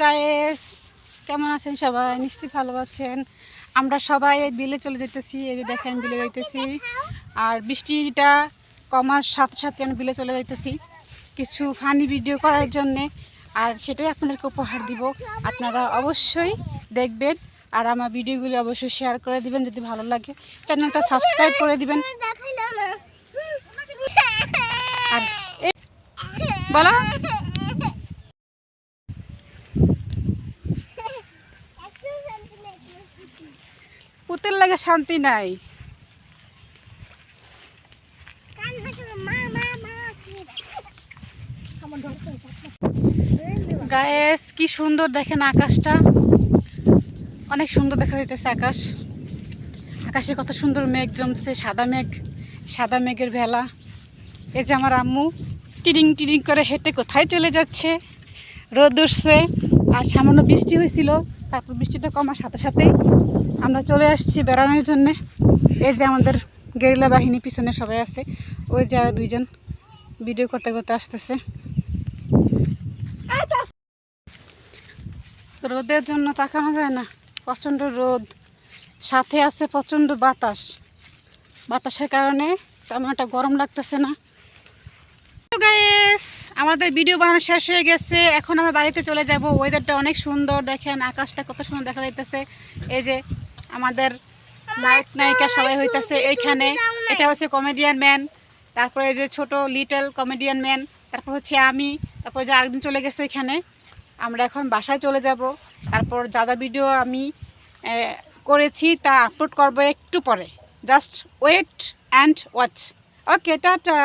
Guys, কেমন আছেন সবাই? নিশ্চয়ই ভালো আছেন। আমরা সবাই এই বিলে চলে যেতেছি। এই যে দেখেন বিলে যাইতেছি, আর বৃষ্টিটা কমার সাথে সাথে আমি বিলে চলে যাইতেছি কিছু ফানি ভিডিও করার জন্যে, আর সেটাই আপনাদেরকে উপহার দিব। আপনারা অবশ্যই দেখবেন আর আমার ভিডিওগুলি অবশ্যই শেয়ার করে দিবেন যদি ভালো লাগে। চ্যানেলটা সাবস্ক্রাইব করে দিবেন। আর বলো, পুতের লাগে শান্তি নাই। গায়েস কি সুন্দর দেখেন আকাশটা, অনেক সুন্দর দেখা যাইতেছে আকাশ। আকাশে কত সুন্দর মেঘ জমছে, সাদা মেঘ, সাদা মেঘের ভেলা। এই যে আমার আম্মু টিডিং টিডিং করে হেঁটে কোথায় চলে যাচ্ছে। রোদ উঠছে আর সামান্য বৃষ্টি হয়েছিল, তারপর বৃষ্টিটা কমার সাথে সাথেই আমরা চলে আসছি বেড়ানোর জন্যে। এই যে আমাদের গেরিলা বাহিনী পিছনে সবাই আছে, ওই যারা দুইজন ভিডিও করতে করতে আসতেছে। রোদের জন্য তাকানো যায় না, প্রচণ্ড রোদ, সাথে আছে প্রচণ্ড বাতাস। বাতাসের কারণে তেমন একটা গরম লাগতেছে না। গাইস, আমাদের ভিডিও বানানো শেষ হয়ে গেছে, এখন আমরা বাড়িতে চলে যাব। ওয়েদারটা অনেক সুন্দর, দেখেন আকাশটা কত সুন্দর দেখা যাইতেছে। এই যে আমাদের নায়ক নায়িকা সবাই হইতেছে এইখানে। এটা হচ্ছে কমেডিয়ান ম্যান, তারপরে এই যে ছোট লিটল কমেডিয়ান ম্যান, তারপর হচ্ছে আমি, তারপর যে আরেকদিন চলে গেছে ওইখানে। আমরা এখন বাসায় চলে যাব। তারপর যা যা ভিডিও আমি করেছি তা আপলোড করব একটু পরে। Just wait and watch. Okay, tata.